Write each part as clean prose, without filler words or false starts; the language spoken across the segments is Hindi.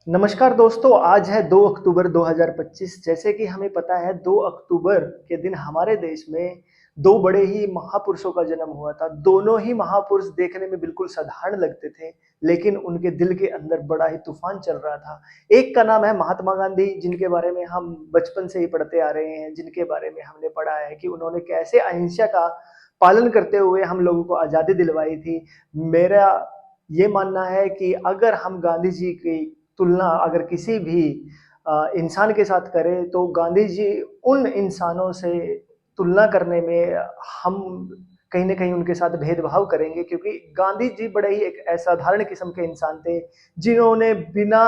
नमस्कार दोस्तों, आज है 2 अक्टूबर 2025। जैसे कि हमें पता है 2 अक्टूबर के दिन हमारे देश में 2 बड़े ही महापुरुषों का जन्म हुआ था। दोनों ही महापुरुष देखने में बिल्कुल साधारण लगते थे, लेकिन उनके दिल के अंदर बड़ा ही तूफ़ान चल रहा था। एक का नाम है महात्मा गांधी, जिनके बारे में हम बचपन से ही पढ़ते आ रहे हैं, जिनके बारे में हमने पढ़ा है कि उन्होंने कैसे अहिंसा का पालन करते हुए हम लोगों को आज़ादी दिलवाई थी। मेरा ये मानना है कि अगर हम गांधी जी की तुलना अगर किसी भी इंसान के साथ करें तो गांधी जी उन इंसानों से तुलना करने में हम कहीं न कहीं उनके साथ भेदभाव करेंगे, क्योंकि गांधी जी बड़े ही एक असाधारण किस्म के इंसान थे, जिन्होंने बिना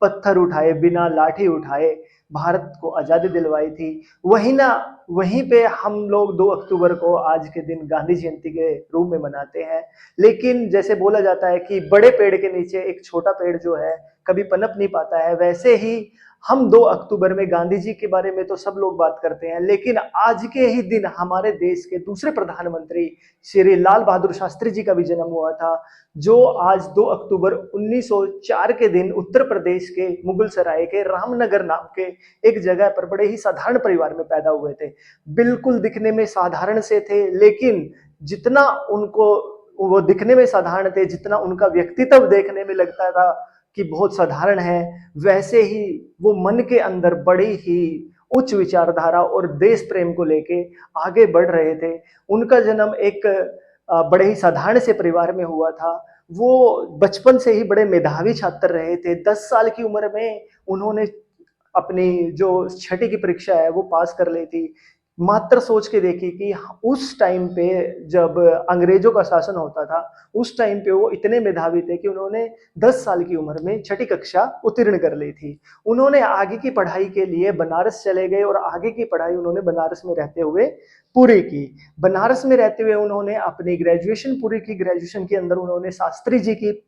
पत्थर उठाए, बिना लाठी उठाए भारत को आज़ादी दिलवाई थी। वहीं पे हम लोग 2 अक्टूबर को आज के दिन गांधी जयंती के रूप में मनाते हैं। लेकिन जैसे बोला जाता है कि बड़े पेड़ के नीचे एक छोटा पेड़ जो है कभी पनप नहीं पाता है, वैसे ही हम 2 अक्टूबर में गांधी जी के बारे में तो सब लोग बात करते हैं, लेकिन आज के ही दिन हमारे देश के दूसरे प्रधानमंत्री श्री लाल बहादुर शास्त्री जी का भी जन्म हुआ था, जो आज 2 अक्टूबर 1904 के दिन उत्तर प्रदेश के मुगल सराय के रामनगर नाम के एक जगह पर बड़े ही साधारण परिवार में पैदा हुए थे। बिल्कुल दिखने में साधारण से थे, लेकिन जितना उनको वो दिखने में साधारण थे, जितना उनका व्यक्तित्व देखने में लगता था कि बहुत साधारण है, वैसे ही वो मन के अंदर बड़ी ही उच्च विचारधारा और देश प्रेम को लेके आगे बढ़ रहे थे। उनका जन्म एक बड़े ही साधारण से परिवार में हुआ था। वो बचपन से ही बड़े मेधावी छात्र रहे थे। 10 साल की उम्र में उन्होंने अपनी जो छठी की परीक्षा है वो पास कर ली थी। मात्र सोच के देखिए कि उस टाइम पे जब अंग्रेजों का शासन होता था, उस टाइम पे वो इतने मेधावी थे कि उन्होंने 10 साल की उम्र में छठी कक्षा उत्तीर्ण कर ली थी। उन्होंने आगे की पढ़ाई के लिए बनारस चले गए और आगे की पढ़ाई उन्होंने बनारस में रहते हुए पूरी की। बनारस में रहते हुए उन्होंने अपनी ग्रेजुएशन पूरी की। ग्रेजुएशन के अंदर उन्होंने शास्त्री जी की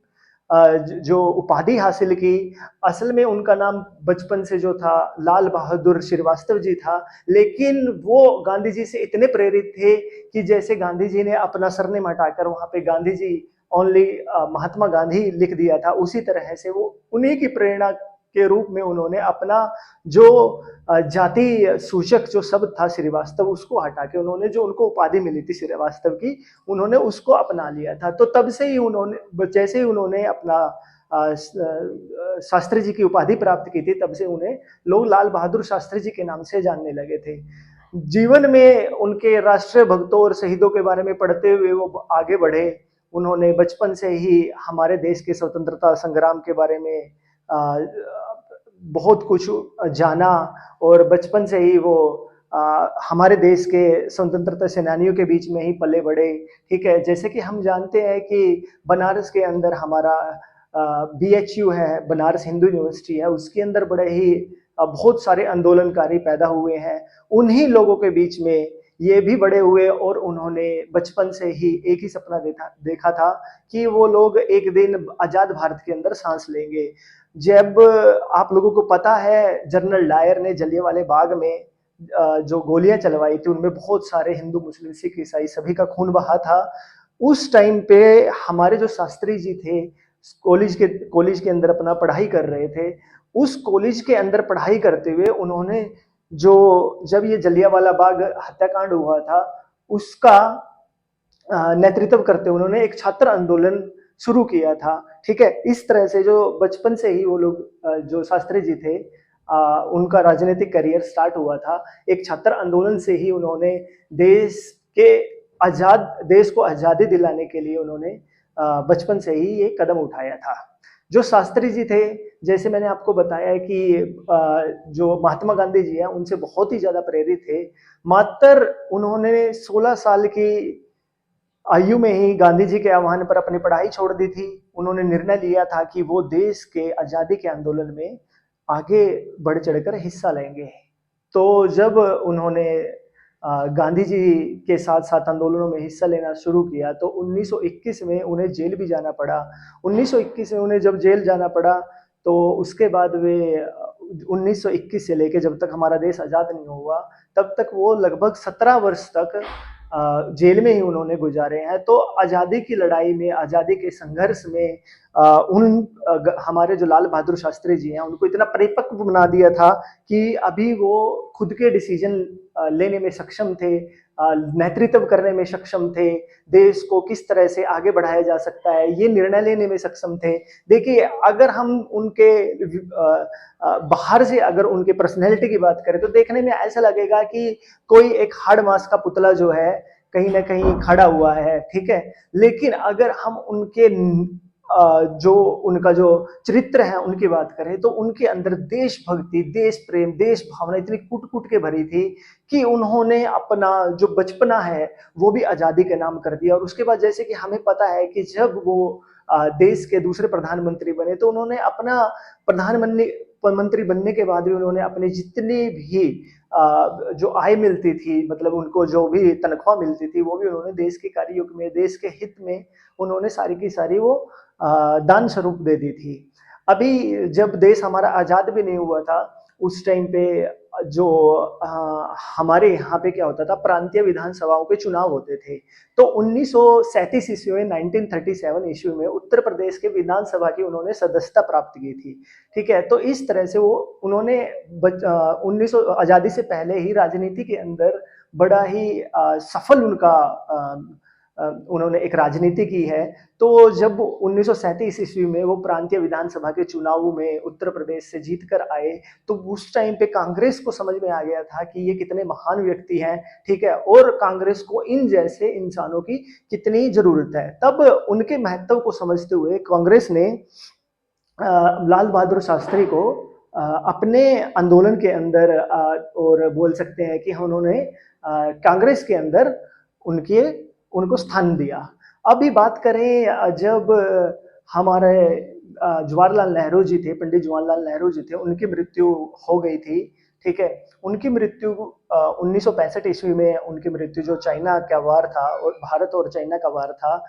जो उपाधि हासिल की। असल में उनका नाम बचपन से जो था लाल बहादुर श्रीवास्तव जी था, लेकिन वो गांधी जी से इतने प्रेरित थे कि जैसे गांधी जी ने अपना सरनेम हटाकर वहां पे गांधी जी ओनली महात्मा गांधी लिख दिया था, उसी तरह से वो उन्हीं की प्रेरणा के रूप में उन्होंने अपना जो जाति सूचक जो शब्द था श्रीवास्तव, उसको हटा के उन्होंने जो उनको उपाधि मिली थी श्रीवास्तव की, उन्होंने उसको अपना लिया था। तो तब से ही उन्होंने जैसे ही उन्होंने अपना शास्त्री जी की उपाधि प्राप्त की थी, तब से उन्हें लोग लाल बहादुर शास्त्री जी के नाम से जानने लगे थे। जीवन में उनके राष्ट्रीय भक्तों और शहीदों के बारे में पढ़ते हुए वो आगे बढ़े। उन्होंने बचपन से ही हमारे देश के स्वतंत्रता संग्राम के बारे में बहुत कुछ जाना, और बचपन से ही वो हमारे देश के स्वतंत्रता सेनानियों के बीच में ही पले बढ़े। ठीक है, जैसे कि हम जानते हैं कि बनारस के अंदर हमारा बीएचयू है, बनारस हिंदू यूनिवर्सिटी है, उसके अंदर बड़े ही बहुत सारे आंदोलनकारी पैदा हुए हैं। उन्हीं लोगों के बीच में ये भी बड़े हुए, और उन्होंने बचपन से ही एक ही सपना देखा था कि वो लोग एक दिन आजाद भारत के अंदर सांस लेंगे। जब आप लोगों को पता है जनरल डायर ने जलियांवाले बाग में जो गोलियां चलवाई थी, उनमें बहुत सारे हिंदू मुस्लिम सिख ईसाई सभी का खून बहा था। उस टाइम पे हमारे जो शास्त्री जी थे कॉलेज के अंदर अपना पढ़ाई कर रहे थे। उस कॉलेज के अंदर पढ़ाई करते हुए उन्होंने जो जब ये जलियांवाला बाग हत्याकांड हुआ था, उसका नेतृत्व करते उन्होंने एक छात्र आंदोलन शुरू किया था। ठीक है, इस तरह से जो बचपन से ही वो लोग जो शास्त्री जी थे, उनका राजनीतिक करियर स्टार्ट हुआ था। एक छात्र आंदोलन से ही उन्होंने देश के देश को आजादी दिलाने के लिए उन्होंने बचपन से ही ये कदम उठाया था। जो शास्त्री जी थे, जैसे मैंने आपको बताया है कि जो महात्मा गांधी जी हैं उनसे बहुत ही ज्यादा प्रेरित थे। मात्र उन्होंने 16 साल की आयु में ही गांधी जी के आह्वान पर अपनी पढ़ाई छोड़ दी थी। उन्होंने निर्णय लिया था कि वो देश के आजादी के आंदोलन में आगे बढ़ चढ़कर हिस्सा लेंगे। तो जब उन्होंने गांधी जी के साथ साथ आंदोलनों में हिस्सा लेना शुरू किया, तो 1921 में उन्हें जेल भी जाना पड़ा। 1921 में उन्हें जब जेल जाना पड़ा, तो उसके बाद वे 1921 से लेकर जब तक हमारा देश आजाद नहीं हुआ, तब तक वो लगभग 17 वर्ष तक जेल में ही उन्होंने गुजारे हैं। तो आज़ादी की लड़ाई में, आज़ादी के संघर्ष में हमारे जो लाल बहादुर शास्त्री जी हैं, उनको इतना परिपक्व बना दिया था कि अभी वो खुद के डिसीजन लेने में सक्षम थे, नेतृत्व करने में सक्षम थे, देश को किस तरह से आगे बढ़ाया जा सकता है, ये निर्णय लेने में सक्षम थे। देखिए, अगर हम उनके बाहर से अगर उनके पर्सनैलिटी की बात करें तो देखने में ऐसा लगेगा कि कोई एक हाड़ मांस का पुतला जो है कहीं ना कहीं खड़ा हुआ है, ठीक है। लेकिन अगर हम उनके जो उनका जो चरित्र है उनकी बात करें तो उनके अंदर देशभक्ति, देश प्रेम, देश भावना इतनी कूट कूट के भरी थी कि उन्होंने अपना जो बचपना है वो भी आजादी के नाम कर दिया। और उसके बाद जैसे कि हमें पता है कि जब वो देश के दूसरे प्रधानमंत्री बने तो उन्होंने अपना प्रधानमंत्री बनने के बाद भी उन्होंने अपनी जितनी भी जो आय मिलती थी, मतलब उनको जो भी तनख्वाह मिलती थी, वो भी उन्होंने देश के कार्यों में, देश के हित में उन्होंने सारी की सारी वो दान स्वरूप दे दी थी। अभी जब देश हमारा आजाद भी नहीं हुआ था, उस टाइम पे जो हमारे यहाँ पे क्या होता था, प्रांतीय विधानसभाओं के चुनाव होते थे। तो 1937 ईस्वी में, 1937 ईस्वी में उत्तर प्रदेश के विधानसभा की उन्होंने सदस्यता प्राप्त की थी, ठीक है। तो इस तरह से वो उन्होंने 1900 आजादी से पहले ही राजनीति के अंदर बड़ा ही सफल उनका उन्होंने एक राजनीति की है। तो जब 1937 ईस्वी में वो प्रांतीय विधानसभा के चुनाव में उत्तर प्रदेश से जीत कर आए, तो उस टाइम पे कांग्रेस को समझ में आ गया था कि ये कितने महान व्यक्ति हैं, ठीक है, और कांग्रेस को इन जैसे इंसानों की कितनी जरूरत है। तब उनके महत्व को समझते हुए कांग्रेस ने लाल बहादुर शास्त्री को अपने आंदोलन के अंदर और बोल सकते हैं कि उन्होंने कांग्रेस के अंदर उनके उनको स्थान दिया। अभी बात करें जब हमारे जवाहरलाल नेहरू जी थे, पंडित जवाहरलाल नेहरू जी थे, उनकी मृत्यु हो गई थी, ठीक है। उनकी मृत्यु 1965 ईस्वी में उनकी मृत्यु जो चाइना का वार था, और भारत और चाइना का वार था,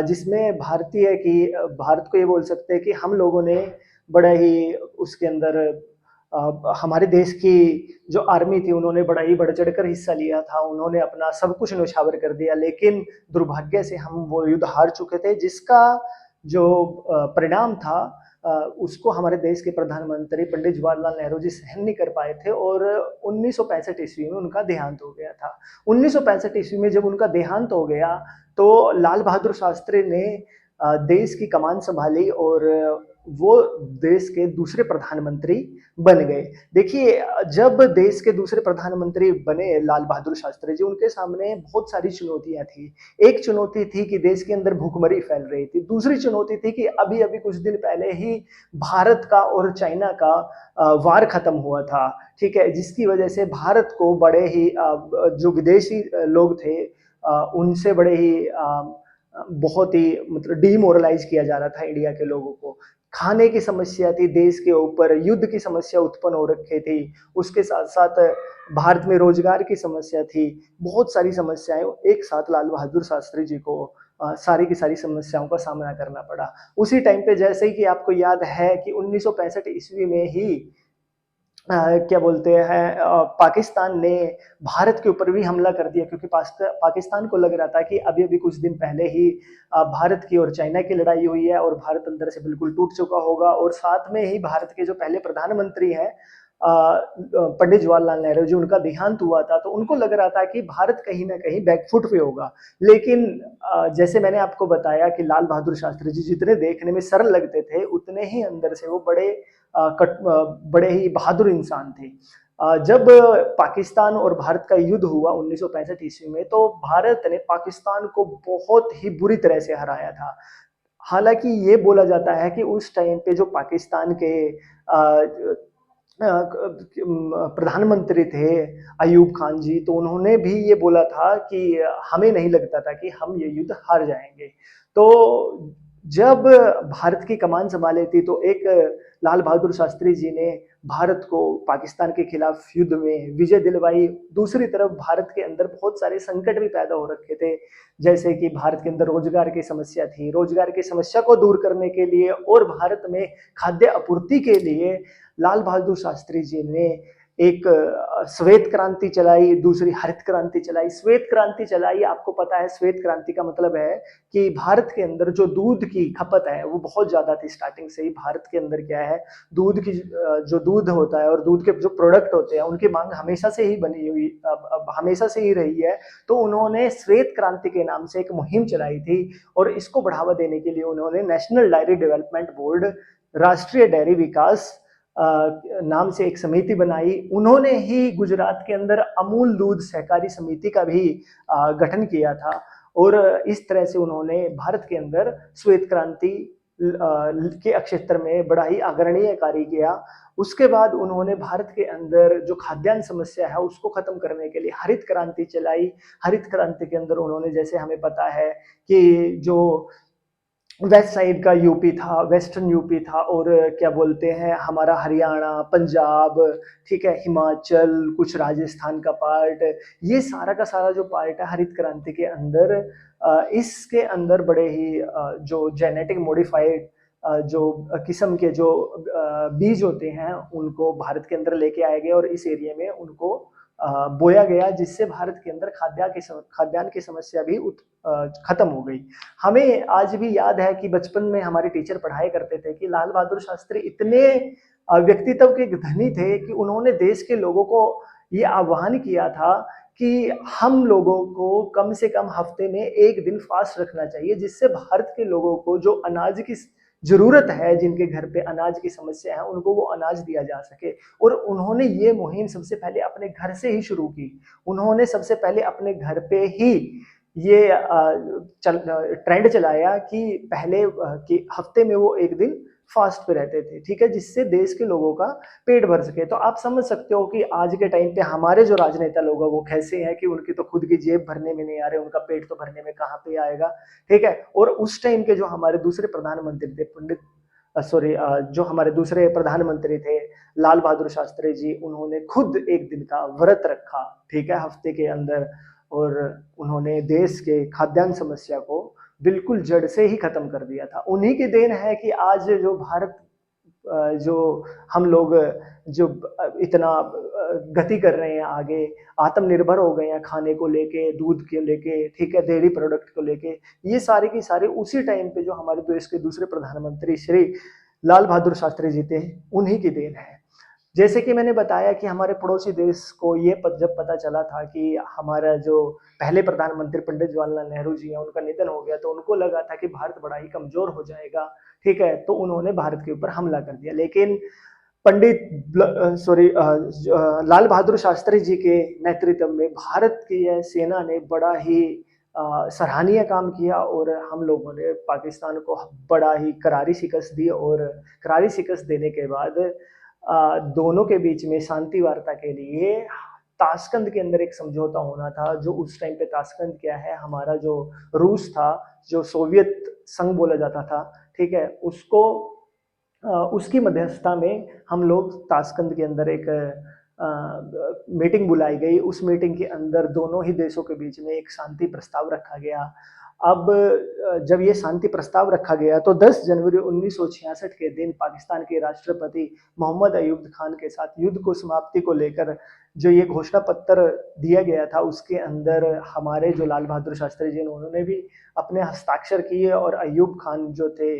जिसमें भारत को ये बोल सकते हैं कि हम लोगों ने बड़ा ही उसके अंदर हमारे देश की जो आर्मी थी उन्होंने बड़ा ही बढ़ चढ़कर हिस्सा लिया था, उन्होंने अपना सब कुछ न्यौछावर कर दिया, लेकिन दुर्भाग्य से हम वो युद्ध हार चुके थे, जिसका जो परिणाम था उसको हमारे देश के प्रधानमंत्री पंडित जवाहरलाल नेहरू जी सहन नहीं कर पाए थे, और 1965 ईस्वी में उनका देहांत हो गया था। 1965 ईस्वी में जब उनका देहांत हो गया तो लाल बहादुर शास्त्री ने देश की कमान संभाली और वो देश के दूसरे प्रधानमंत्री बन गए। देखिए, जब देश के दूसरे प्रधानमंत्री बने लाल बहादुर शास्त्री जी, उनके सामने बहुत सारी चुनौतियां थी। एक चुनौती थी कि देश के अंदर भूखमरी फैल रही थी, दूसरी चुनौती थी कि अभी अभी कुछ दिन पहले ही भारत का और चाइना का वार खत्म हुआ था, ठीक है, जिसकी वजह से भारत को बड़े ही जो विदेशी लोग थे उनसे बड़े ही बहुत ही मतलब डीमोरलाइज किया जा रहा था इंडिया के लोगों को। खाने की समस्या थी देश के ऊपर, युद्ध की समस्या उत्पन्न हो रखी थी, उसके साथ साथ भारत में रोजगार की समस्या थी, बहुत सारी समस्याएं एक साथ लाल बहादुर शास्त्री जी को सारी की सारी समस्याओं का सामना करना पड़ा। उसी टाइम पे जैसे ही कि आपको याद है कि 1965 ईस्वी में ही क्या बोलते हैं पाकिस्तान ने भारत के ऊपर भी हमला कर दिया, क्योंकि पाकिस्तान को लग रहा था कि अभी अभी कुछ दिन पहले ही भारत की और चाइना की लड़ाई हुई है और भारत अंदर से बिल्कुल टूट चुका होगा, और साथ में ही भारत के जो पहले प्रधानमंत्री हैं पंडित जवाहरलाल नेहरू जी, उनका देहांत हुआ था, तो उनको लग रहा था कि भारत कहीं ना कहीं बैकफुट पे होगा। लेकिन जैसे मैंने आपको बताया कि लाल बहादुर शास्त्री जी जितने देखने में सरल लगते थे, उतने ही अंदर से वो बड़े ही बहादुर इंसान थे। जब पाकिस्तान और भारत का युद्ध हुआ 1965 ईस्वी में, तो भारत ने पाकिस्तान को बहुत ही बुरी तरह से हराया था। हालांकि ये बोला जाता है कि उस टाइम पे जो पाकिस्तान के प्रधानमंत्री थे अयूब खान जी, तो उन्होंने भी ये बोला था कि हमें नहीं लगता था कि हम ये युद्ध हार जाएंगे। तो जब भारत की कमान संभाली थी तो एक लाल बहादुर शास्त्री जी ने भारत को पाकिस्तान के खिलाफ युद्ध में विजय दिलवाई। दूसरी तरफ भारत के अंदर बहुत सारे संकट भी पैदा हो रखे थे, जैसे कि भारत के अंदर रोजगार की समस्या थी। रोजगार की समस्या को दूर करने के लिए और भारत में खाद्य आपूर्ति के लिए लाल बहादुर शास्त्री जी ने एक श्वेत क्रांति चलाई, दूसरी हरित क्रांति चलाई। श्वेत क्रांति चलाई, आपको पता है श्वेत क्रांति का मतलब है कि भारत के अंदर जो दूध की खपत है वो बहुत ज्यादा थी। स्टार्टिंग से ही भारत के अंदर क्या है, दूध की जो दूध होता है और दूध के जो प्रोडक्ट होते हैं उनकी मांग हमेशा से ही बनी हुई, हमेशा से ही रही है। तो उन्होंने श्वेत क्रांति के नाम से एक मुहिम चलाई थी और इसको बढ़ावा देने के लिए उन्होंने नेशनल डायरी डेवलपमेंट बोर्ड, राष्ट्रीय डेयरी विकास नाम से एक समिति बनाई। उन्होंने ही गुजरात के अंदर अमूल दूध सहकारी समिति का भी गठन किया था और इस तरह से उन्होंने भारत के अंदर श्वेत क्रांति के क्षेत्र में बड़ा ही अग्रणीय कार्य किया। उसके बाद उन्होंने भारत के अंदर जो खाद्यान्न समस्या है उसको खत्म करने के लिए हरित क्रांति चलाई। हरित क्रांति के अंदर उन्होंने, जैसे हमें पता है कि जो वेस्ट साइड का यूपी था, वेस्टर्न यूपी था और क्या बोलते हैं हमारा हरियाणा, पंजाब, ठीक है, हिमाचल, कुछ राजस्थान का पार्ट, ये सारा का सारा जो पार्ट है हरित क्रांति के अंदर, इसके अंदर बड़े ही जो जेनेटिक मॉडिफाइड जो किस्म के जो बीज होते हैं उनको भारत के अंदर लेके आए गए और इस एरिया में उनको बोया गया, जिससे भारत के अंदर खाद्यान्न की समस्या भी खत्म हो गई। हमें आज भी याद है कि बचपन में हमारे टीचर पढ़ाई करते थे कि लाल बहादुर शास्त्री इतने व्यक्तित्व के धनी थे कि उन्होंने देश के लोगों को ये आह्वान किया था कि हम लोगों को कम से कम हफ्ते में एक दिन फास्ट रखना चाहिए, जिससे भारत के लोगों को जो अनाज की जरूरत है, जिनके घर पे अनाज की समस्या है, उनको वो अनाज दिया जा सके। और उन्होंने ये मुहिम सबसे पहले अपने घर से ही शुरू की। उन्होंने सबसे पहले अपने घर पे ही ये ट्रेंड चलाया कि पहले कि हफ्ते में वो एक दिन फास्ट पे रहते थे, ठीक है, जिससे देश के लोगों का पेट भर सके। तो आप समझ सकते हो कि आज के टाइम पे हमारे जो राजनेता लोग हैं वो कैसे हैं कि उनकी तो खुद की जेब भरने में नहीं आ रहे, उनका पेट तो भरने में कहाँ पे आएगा, ठीक है। और उस टाइम के जो हमारे दूसरे प्रधानमंत्री थे जो हमारे दूसरे प्रधानमंत्री थे लाल बहादुर शास्त्री जी, उन्होंने खुद एक दिन का व्रत रखा, ठीक है, हफ्ते के अंदर, और उन्होंने देश के खाद्यान्न समस्या को बिल्कुल जड़ से ही खत्म कर दिया था। उन्हीं की देन है कि आज जो भारत, जो हम लोग जो इतना गति कर रहे हैं आगे, आत्मनिर्भर हो गए हैं खाने को लेके, दूध के लेके, ठीक है, डेयरी प्रोडक्ट को लेके, ये सारे की सारे उसी टाइम पे जो हमारे देश के दूसरे प्रधानमंत्री श्री लाल बहादुर शास्त्री जी थे उन्हीं की देन है। जैसे कि मैंने बताया कि हमारे पड़ोसी देश को ये जब पता चला था कि हमारा जो पहले प्रधानमंत्री पंडित जवाहरलाल नेहरू जी हैं उनका निधन हो गया, तो उनको लगा था कि भारत बड़ा ही कमजोर हो जाएगा, ठीक है, तो उन्होंने भारत के ऊपर हमला कर दिया। लेकिन लाल बहादुर शास्त्री जी के नेतृत्व में भारत की यह सेना ने बड़ा ही सराहनीय काम किया और हम लोगों ने पाकिस्तान को बड़ा ही करारी शिकस्त दी। और करारी शिकस्त देने के बाद दोनों के बीच में शांति वार्ता के लिए ताशकंद के अंदर एक समझौता होना था। जो उस टाइम पे ताशकंद क्या है, हमारा जो रूस था, जो सोवियत संघ बोला जाता था, ठीक है, उसको उसकी मध्यस्थता में हम लोग ताशकंद के अंदर एक मीटिंग बुलाई गई। उस मीटिंग के अंदर दोनों ही देशों के बीच में एक शांति प्रस्ताव रखा गया। अब जब ये शांति प्रस्ताव रखा गया तो 10 जनवरी 1966 के दिन पाकिस्तान के राष्ट्रपति मोहम्मद अयूब खान के साथ युद्ध को समाप्ति को लेकर जो ये घोषणा पत्र दिया गया था, उसके अंदर हमारे जो लाल बहादुर शास्त्री जी उन्होंने भी अपने हस्ताक्षर किए और अयूब खान जो थे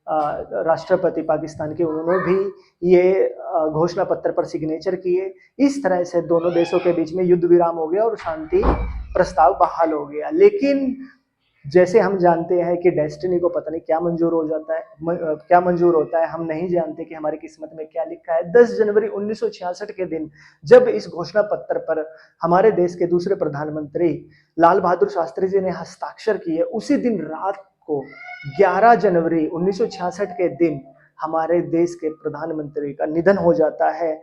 राष्ट्रपति पाकिस्तान के, उन्होंने भी ये घोषणा पत्र पर सिग्नेचर किए। इस तरह से दोनों देशों के बीच में युद्ध विराम हो गया और शांति प्रस्ताव बहाल हो गया। लेकिन जैसे हम जानते हैं कि डेस्टिनी को पता नहीं क्या मंजूर हो जाता है, क्या मंजूर होता है, हम नहीं जानते कि हमारी किस्मत में क्या लिखा है। 10 जनवरी 1966 के दिन जब इस घोषणा पत्र पर हमारे देश के दूसरे प्रधानमंत्री लाल बहादुर शास्त्री जी ने हस्ताक्षर किए, उसी दिन रात को 11 जनवरी 1966 के दिन हमारे देश के प्रधानमंत्री का निधन हो जाता है।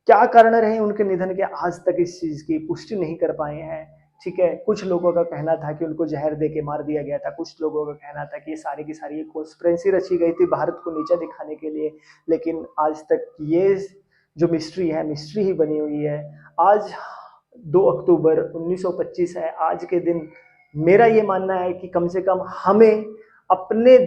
क्या कारण रहे उनके निधन के, आज तक इस चीज की पुष्टि नहीं कर पाए हैं, ठीक है। कुछ लोगों का कहना था कि उनको जहर दे के मार दिया गया था, कुछ लोगों का कहना था कि ये सारी की सारी कॉन्स्पिरेसी रची गई थी भारत को नीचा दिखाने के लिए। लेकिन आज तक ये जो मिस्ट्री है, मिस्ट्री ही बनी हुई है। आज 2 अक्टूबर 1925 है। आज के दिन मेरा ये मानना है कि कम से कम हमें अपने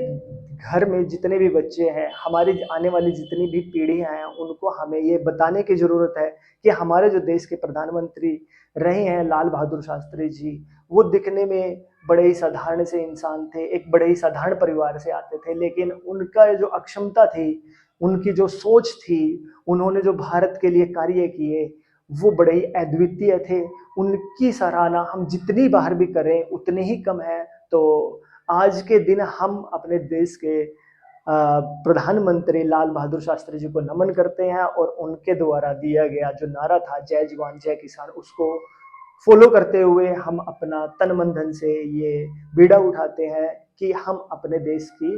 घर में जितने भी बच्चे हैं, हमारी आने वाली जितनी भी पीढ़ियाँ हैं, उनको हमें ये बताने की ज़रूरत है कि हमारे जो देश के प्रधानमंत्री रहे हैं लाल बहादुर शास्त्री जी, वो दिखने में बड़े ही साधारण से इंसान थे, एक बड़े ही साधारण परिवार से आते थे, लेकिन उनका जो अक्षमता थी, उनकी जो सोच थी, उन्होंने जो भारत के लिए कार्य किए, वो बड़े ही अद्वितीय थे। उनकी सराहना हम जितनी बार भी करें, उतनी ही कम है। तो आज के दिन हम अपने देश के प्रधानमंत्री लाल बहादुर शास्त्री जी को नमन करते हैं और उनके द्वारा दिया गया जो नारा था जय जवान जय किसान, उसको फॉलो करते हुए हम अपना तन मन धन से ये बीड़ा उठाते हैं कि हम अपने देश की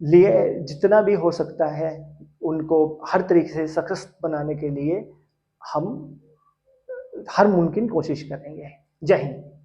लिए जितना भी हो सकता है उनको हर तरीके से सशक्त बनाने के लिए हम हर मुमकिन कोशिश करेंगे। जय हिंद।